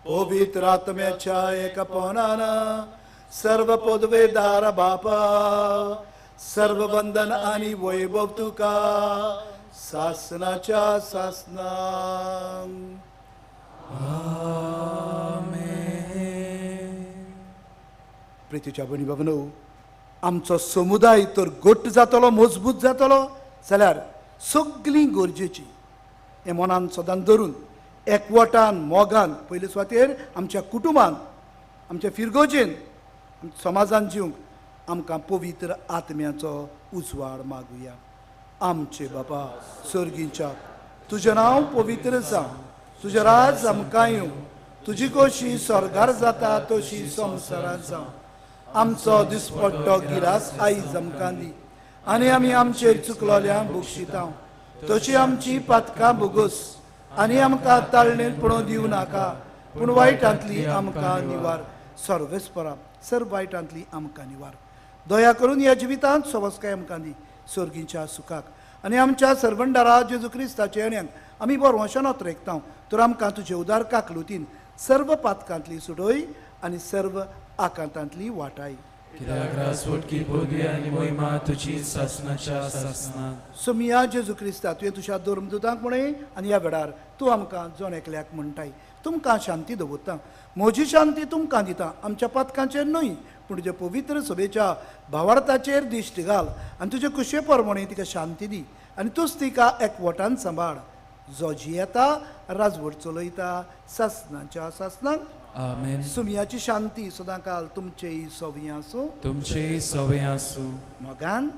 पवित्र आत्म्याच्या एकपणान सर्व पदवेदार बापा सर्व वंदन आनी वैभव तुका सासनाच्या सासनांक. प्रितीच्या भणी भवनो आमचो समुदाय तर घट्ट जातलो मजबूत जातलो जाल्यार सगळीं गरजेची हें मनान सदांच धरून एकवटान मोगान पयले सुवातेर आमच्या कुटुंबान आमच्या फिरगोजेन समाजान जिवंक आमकां पवित्र आत्म्याचो उजवाड मागुया. आमचे बापा सर्गीच्या तुजें नांव पवित्र जावं तुजें राज आमकां येवं तुजी कशी स्वर्गार जाता तशी संवसारांत जावं. आमचो दिसपट्टो गिरास आयज आमकां दी आनी आमी आमचेर चुकलोल्यांक बक्षिता तशी आमची पातकां बोगस आनी आमकां ताळणेर पडोवं दिवं नाका पूण वायटांतली आमकां निवार. सर्वेस्परा सर्व वायटांतली आमकां निवार. दया करून ह्या जिवितांत सवस्काय आमकां दी सर्गीच्या सुखाक आनी आमच्या सर्वंडारा जेजू क्रिस्ताचे येण्याक आमी बरवंशानत रेखता तर आमकां तुजे उदार काकलुतीन सर्व पातकांतली सुटोय आनी सर्व आकांतांतली वाटाय.
कित्याक रासवटकी पदवी आनी मोहिमा तुजी सासनाच्या सासनांत.
सोमिया जेजू क्रिस्ता तुवें तुज्या धर्मदुतांक म्हणय आनी ह्या वेळार तूं आमकां जण एकल्याक म्हणटाय. तुमकां शांती दवरता म्हजी शांती तुमकां दिता आमच्या पातकांचेर न्हय पूण तुज्या पवित्र सभेच्या भावार्थाचेर दिश्ट घाल आनी तुजे कुशे परमणे तिका शांती दी आनी तूंच तिका एकवटान सांबाळ जो जियेता राजवट चलयता सासनाच्या सासनांक.
आमेन.
सुमियाची शांती सदांकाल तुमचेय सवयी आसूं
तुमचेय सवय आसूं.
मोगान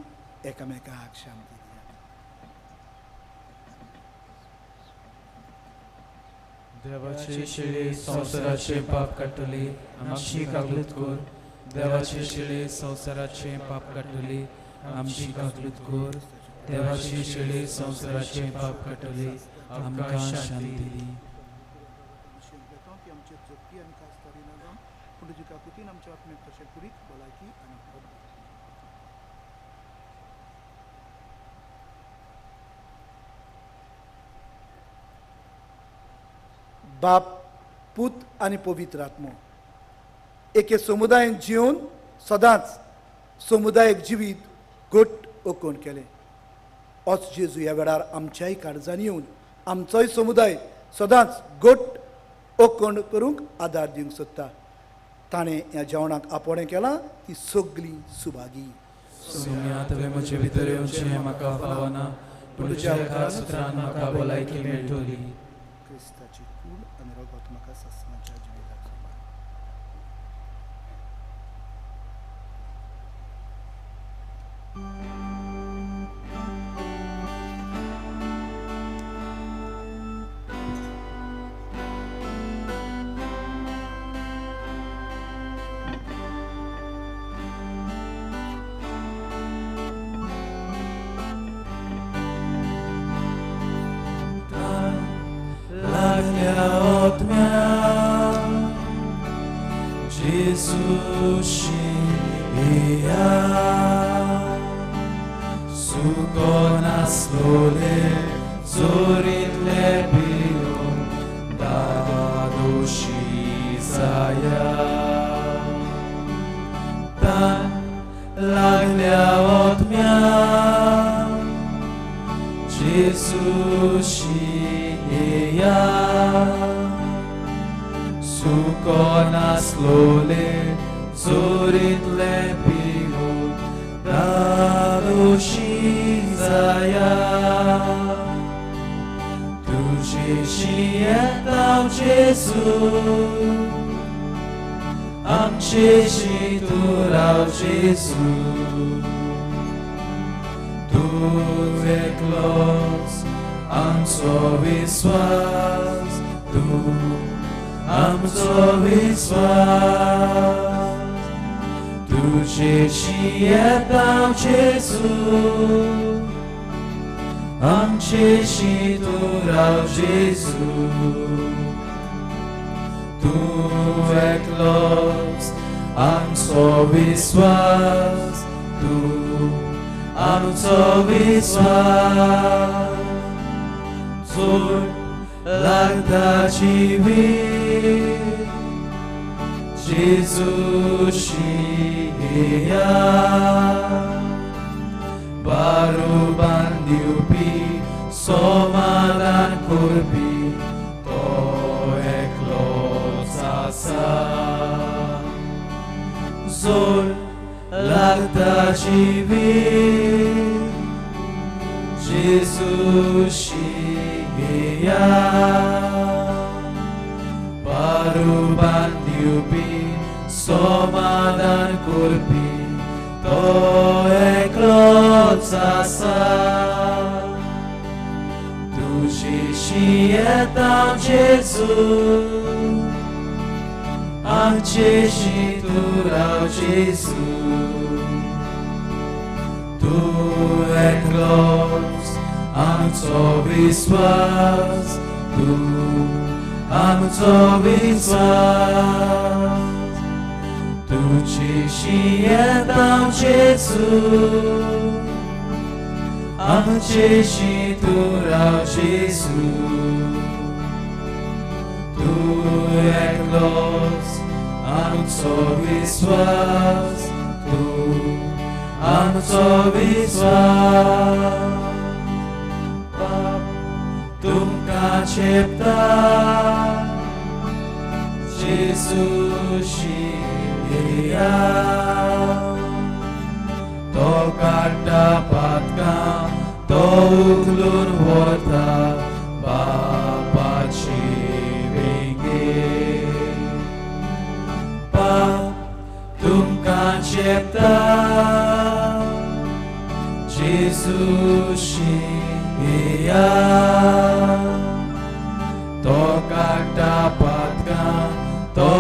एकामेकाक शांती दिया.
देवाचे शिळे संवसाराचे पाप काडटली आमची काकलूत कर. देवाचे शिळे संवसाराचे पाप काडटली आमची काकलूत कर. देवाचे शिळे संवसाराचे पाप काडटली आमकां शांती दी.
आमचे जगती आनी कास्तारी ना जावन पूण तुजी काकुतीन आमच्या आत्म्याक तशें कुरीत भलायकी आनी बरोबर. बाप पूत आनी पवित्र आत्मो एके समुदायान जिवन सदांच समुदायाक जिवीत घट ओकोण केलें. होच जेजू ह्या वेळार आमच्याय काळजांनी येवन आमचोय समुदाय सदांच घट ओकोण करूंक आदार दिवंक सोदता. ताणें ह्या जेवणाक आपोवणें केलां ती सगळीं सुभागी.
सुम्या तुवें म्हजे भितर येवचें म्हाका फावना पूण तुज्या एका सुत्रान म्हाका भलायकी मेळटली.
क्रिस्ताची कूड आनी रगत म्हाका सासणाच्या जिविताक सांबाळ.
Jezusi eya Suko naslole zorit lepiyo Dadoshi zaya Tan laglia odmian Jezusi eya Suko naslole zorit lepiyo Dadoshi zaya Tuji shietał Jezus Amci shiturał Jezus Tu eklos am so viswas Tu am so viswas Tuji shietał Jezus Amci shiturał Jezus Tu eklos am so viswas Tu am so viswas Zur lagda civi Jezusi eya Baru bandiupi somadan kurbi To eklos asa Zul lagda civi Jezusi eya Baru bandiupi somadan kurbi To eklos asa Tuji shietał Jezus Amci shiturał Jezus Tu eklos am co viswas Tu am co viswas Tuji shietał Jezus Amci shiturał Jezus Tu eklos am co viswas Tu am co viswas Tunka cepta Jezusi eya To dapatkan To uklun warta Bapa civingi Pa Tunka cepta Jezusi eya To dapatkan To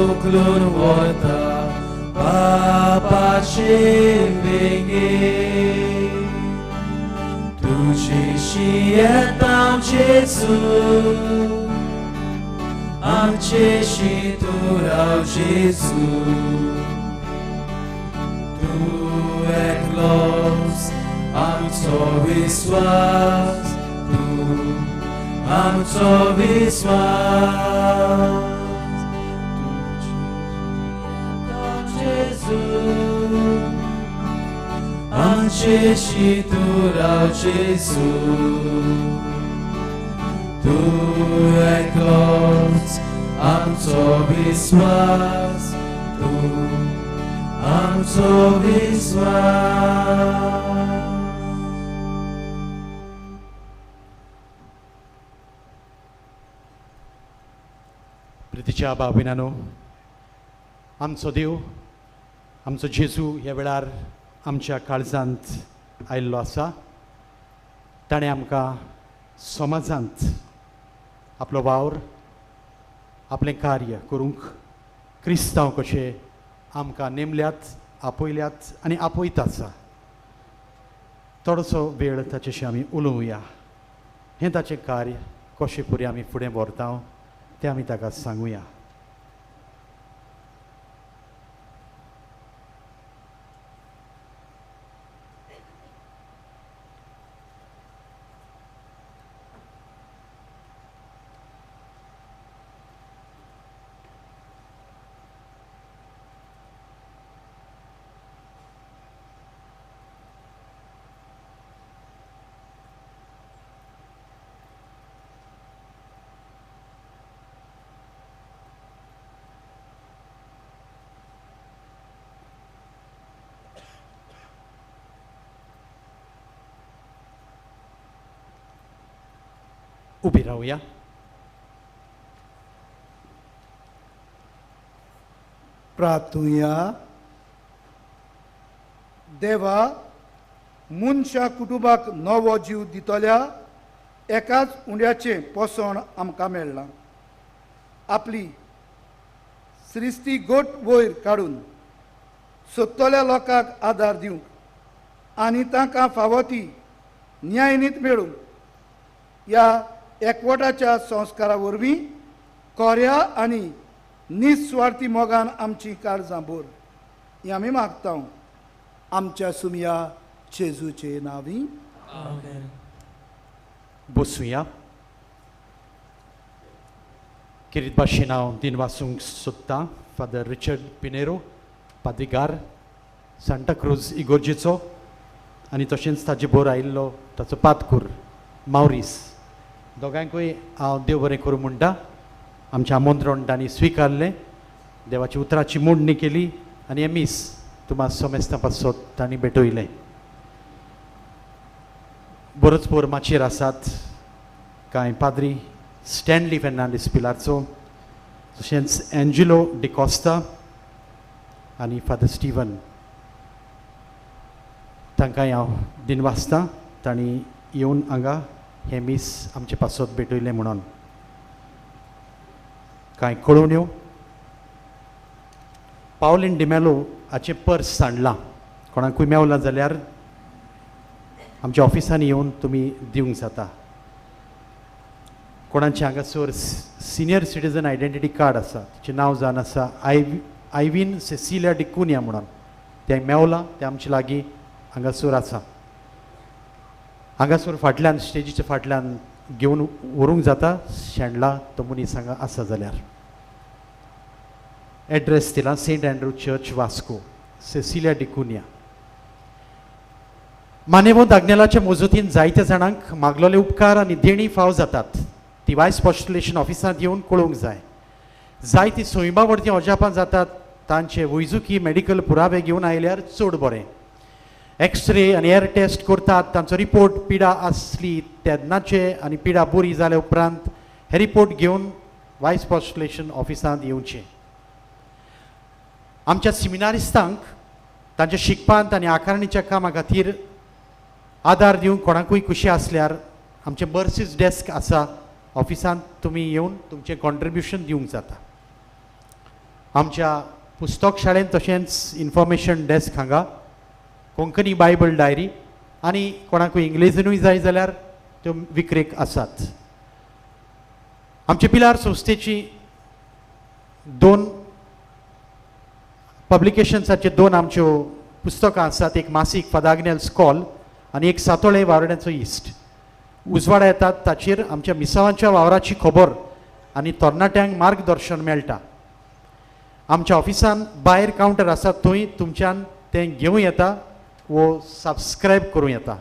uklun warta Bapa civingi Tuji shietał Jezus Amci shiturał Jezus Tu eklos am co viswas Tu am co viswas Amci shiturał Jezus Tu eklos am co viswas Tu am co viswas
प्रितीच्या भाविनांनो आमचो देव आमचो जेजू ह्या वेळार आमच्या काळजांत आयिल्लो आसा ताणें आमकां समाजांत आपलो वावर आपलें कार्य करूंक क्रिस्तांव कशे आमकां नेमल्यात आपयल्यात आनी आपयता आसा थोडोसो वेळ ताचेशी आमी उलोवया हें ताचें कार्य कशें पुरी आमी फुडें व्हरता तें आमी ताका सांगुया उबी रावया.
प्रार्थुया. देवा, मनशा कुटुंबाक नवो जीव दितल्या एकाच उंड्याचें पोसण आमकां मेळ्ळां. आपली सृश्टी गोट वयर काडून सोदतल्या लोकांक आदार दिवंक आनी तांकां फावो ती न्यायनीत मेळूंक ह्या एकवटाच्या संस्कारा वरवीं खोऱ्या आनी निस्वार्थी मोगान आमची काळजां भर. ही आमी मागता आमच्या सुमया जेजूचे नांवी.
बसूया. किरीत भाशेन हांव दिन वाचूंक सोदतां फादर रिचर्ड पिनेरो, पाद्रिगार, सांता क्रूज इगोर्जेचो, आनी तशेंच ताचे बरोबर आयिल्लो ताचो पातकूर मावरीस. दोगांयकूय हांव देव बरें करूं म्हणटा. आमचें आमंत्रण तांणी स्विकारलें, देवाची उतराची मोडणी केली आनी हे मीस तुम्हा सोमेस्तां पासत तांणी भेटयलें. बरोच पोर माचयेर आसात. कांय पाद्री स्टॅनली फेर्नांडीस पिलारचो, तशेंच एंजिलो डिकॉस्ता आनी फादर स्टीवन. तांकांय हांव दिन वाचतां. तांणी येवन हांगा हे मीस आमचे पासत भेटयलें म्हणून. कांय कळोवण्यो. पावलीन डिमेलो हाचें पर्स सांडलां. कोणाकूय मेवलां जाल्यार आमच्या ऑफिसांनी येवन तुमी दिवंक जाता. कोणाचें हांगासर सिनियर सिटीजन आयडेंटिटी कार्ड आसा, ताचें नांव जावन आसा आयवीन सेसिलिया डिकुनिया म्हणून, तें मेवलां, तें आमचे लागीं हांगासर आसा. हांगासर फाटल्यान स्टेजीच्या फाटल्यान घेवन व्हरूंक जाता शेणला तो मनीस हांगा आसा जाल्यार. एड्रेस दिला saint Andrew church Vasco, Cecilia D'Cunha. मानेवंत आग्नेलाच्या मजतीन जायत्या जाणांक मागलोले उपकार आनी देणी फाव जातात. ती वायस पोस्टुलेशन ऑफिसांत येवन कळोवंक जाय. जायतीं सोयीबावडतीं अजापां जातात. तांचे वैजकी मेडिकल पुरावे घेवन आयल्यार चड बरें. एक्सरे आनी एअर टेस्ट करतात. तांचो रिपोर्ट पिडा आसली तेन्नाचे आनी पिडा बरी जाल्या उपरांत हे रिपोर्ट घेवन वायस पोस्टुलेशन ऑफिसांत येवचें. आमच्या सिमिनारिस्तांक तांच्या शिकपांत आनी आकारणीच्या कामा खातीर आदार दिवंक कोणाकूय खुशी आसल्यार आमचें बर्सीस डेस्क आसा ऑफिसांत, तुमी येवन तुमचें कॉन्ट्रिब्युशन दिवंक जाता. आमच्या पुस्तक शाळेंत तशेंच इन्फॉर्मेशन डेस्क हांगा कोंकणी बायबल डायरी आनी कोणाकूय इंग्लिशीनूय जाय जाल्यार त्यो विक्रेक आसात. आमचे पिलार संस्थेची 2 पब्लिकेशन्साचे 2 आमच्यो पुस्तकां आसात. एक मासीक फादाग्नेल स्कॉल आनी एक सातोळे वावड्याचो इश्ट. उजवाडा येतात ताचेर आमच्या मिसावांच्या वावराची खबर आनी तरणाट्यांक मार्गदर्शन मेळटा. आमच्या ऑफिसान भायर कावंटर आसा, थंय तुमच्यान तें घेवं येता वो सबस्क्रायब करूं येता.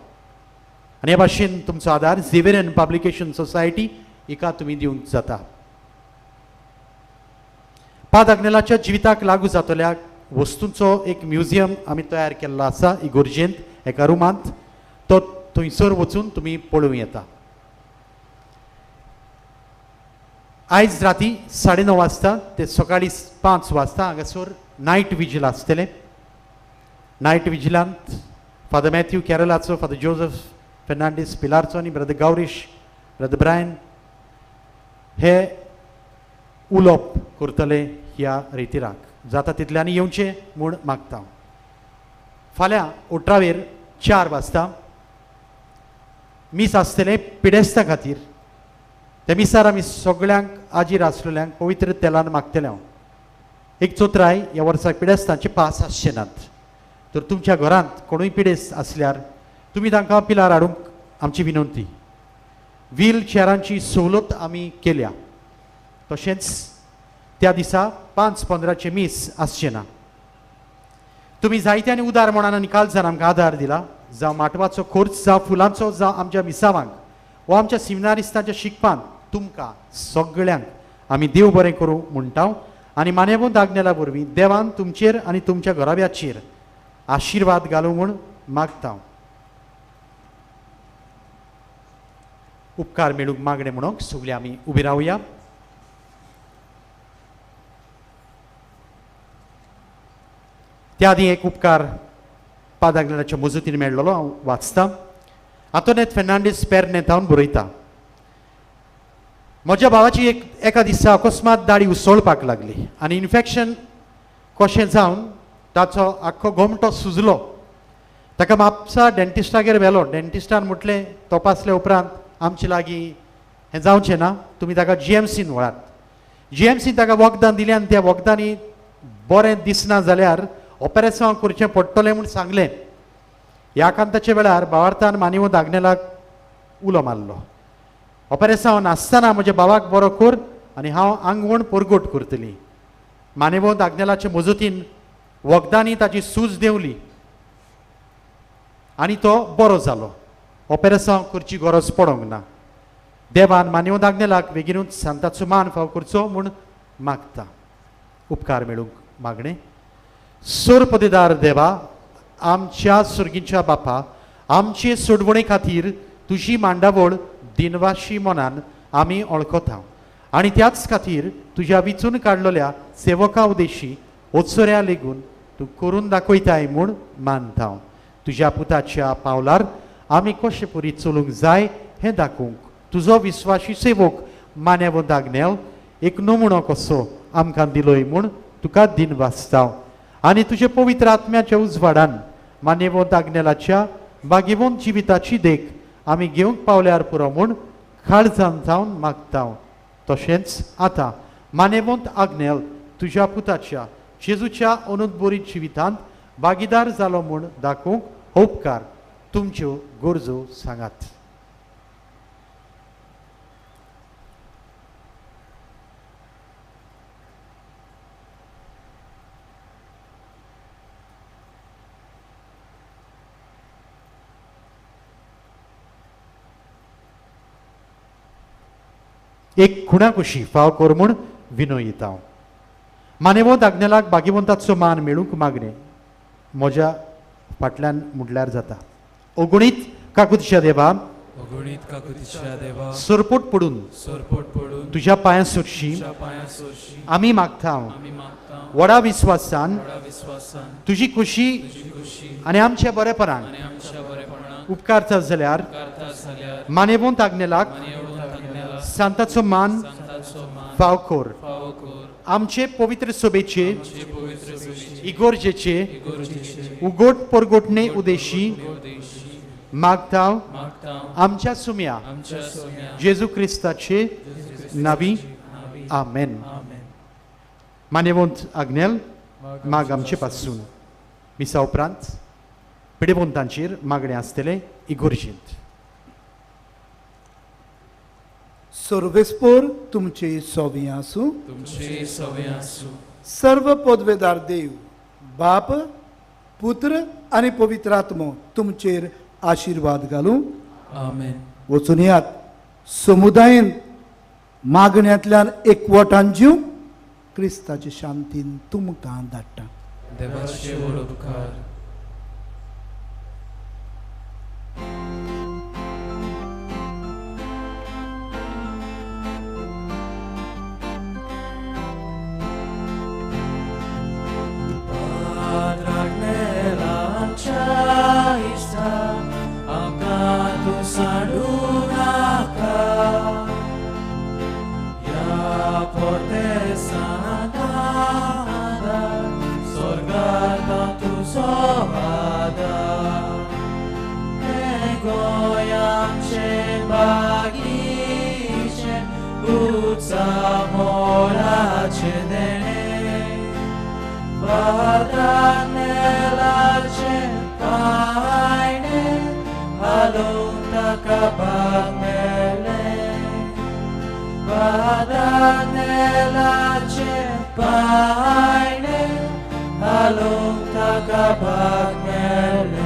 आनी हे भाशेन तुमचो आदार झेवियरियन पब्लिकेशन सोसायटी हिका तुमी दिवंक जाता. पाद आग्नेलाच्या जिविताक लागू जातल्या वस्तूंचो एक म्युजियम आमी तयार केल्लो आसा इगोर्जेंत एका रुमांत. तो थंयसर वचून तुमी पळोवं येता. आयज राती 9:30 वाजता ते सकाळीं 5 वाजता हांगासर नायट विजील आसतलें. नायट विजिलांत फादर मॅथ्यू कॅरलाचो, फादर जोझफ फेर्नांडीस पिलारचो आनी ब्रदर गौरीश, ब्रदर ब्रायन हे उलोवप करतले ह्या रितीराक. जाता तितल्यांनी येवचें म्हूण मागता. फाल्यां उठरावेर 4 वाजता मीस आसतलें पिडेस्तां खातीर. त्या मिसार आमी सगळ्यांक आजीर आसलेल्यांक पवित्र तेलान मागतले हांव. एक चोत्राय ह्या वर्साक पिडेस्तांचे पास आसचे नात. तर तुमच्या घरांत कोणूय पिडेस्त आसल्यार तुमी तांकां पिलार हाडूंक आमची विनंती. व्हील चॅरांची सवलत आमी केल्या. तशेंच त्या दिसा 5:15 मीस आसचे ना. तुमी जायत्यांनी उदार मनान आनी काळजान आमकां आदार दिला. जावं माटवाचो खर्च, जावं फुलांचो, जावं आमच्या मिसावांक वा आमच्या सिमिनारिस्तांच्या शिकपांत तुमकां सगळ्यांक आमी देव बरें करूं म्हणटा. आनी मानेवंत आग्नेला वरवीं देवान तुमचेर आनी तुमच्या घराब्याचेर आशिर्वाद घालूं म्हूण मागता. उपकार मेळूंक मागणे म्हणून सगळे आमी उबे रावया. त्या आदी एक उपकार पादाग्नाच्या मजतीन मेळ्ळलो हांव वाचतां. आंतोनेत फेर्नांडीस पेर्नेतावन बरयता. म्हज्या भावाची एका दिसा अकस्मात दाढी उसळपाक लागली आनी इन्फेक्शन कशें जावन ताचो आख्खो घोमटो सुजलो. ताका म्हापसा डेंटिस्टागेर व्हेलो. डेंटिस्टान म्हटलें तपासले उपरांत आमचे लागीं हें जावचें ना, तुमी ताका GMCन व्हरात. GMCन ताका वखदां दिलें आनी त्या वखदांनी बरें दिसना जाल्यार ऑपरेशन करचें पडटलें म्हूण सांगलें. ह्या कांताच्या वेळार भावार्थान मानिवो दागनेलाक उलो मारलो. ऑपरेशन नासतना म्हज्या भावाक बरो कर आनी हांव आंगवण परगट करतली. मानेवो दागनेलाचे मजतीन वखदांनी ताची सूज देंवली आनी तो बरो जालो. ऑपरेशन करची गरज पडोंक ना. देवान मानेवो दागनेलाक बेगीनूच सांताचो मान फाव करचो म्हूण मागता. उपकार मेळूंक मागणें. सोरपदेदार देवा, आमच्या सुर्गीच्या बापा, आमचे सोडवणे खातीर तुजी मांडावळ दिनवाशी मनान आमी अळखता आनी त्याच खातीर तुज्या विचून काडलेल्या सेवका उदेशी ओत्सऱ्या लेगून तूं करून दाखयताय म्हूण मानता. तुज्या पुताच्या पावलार आमी कशे परी चलूंक जाय हें दाखोवंक तुजो विस्वासी सेवक मानेवो दागनेल एक नमुनो कसो आमकां दिलोय म्हूण तुका दिन वाचता. आनी तुजे पवित्र आत्म्याच्या उजवाडान मानेवो दागनेलाच्या बागेवंत जिविताची देख आमी घेवंक पावल्यार पुरो म्हूण काळजान जावन मागता. तशेंच आतां मानेवंत आग्नेल तुज्या पुताच्या जेजूच्या अनुद्बोरीत जिवितांत भागीदार जालो म्हूण दाखोवंक उपकार तुमच्यो गरजो सांगात. एक खुणाकुशी फाव कर म्हूण विनयता. मानेवो दागनेलाक भागीवंताचो मान मेळूंक मागणें म्हज्या फाटल्यान म्हटल्यार जाता. अगणीत काकुतीच्या देवा,
अगणित काकुतीच्या देवा,
सोरपोट पडून तुज्या पांयां सुरशी आमी मागता. व्हडा विस्वासान तुजी खुशी आनी आमच्या बरेपणान उपकारता जाल्यार मानेवंत आग्नेलाक सांताचो मान फाव कर. आमचे पवित्र सभेचे इगोर्जेचे उगोट परगोटणे उदेशी मागता आमच्या सुम्या जेजू क्रिस्ताचे नावी. आमेन. मानेवंत आग्नेल माग आमचे पासून मिसा उपरांत पिडेवंतांचेर मागणें आसतलें इगोर्जेंत.
सर्वेस्पोर तुमचे सोवी आसूं. सर्व पदवेदार देव बाप, पुत्र आनी पवित्र आत्मो तुमचेर आशिर्वाद घालूं.
आमेन.
वचून यात समुदायान मागण्यांतल्यान एकवटान जीव क्रिस्ताचे शांतीन तुमकां धाडटा.
देवाचे उपकार. Halung takabag mele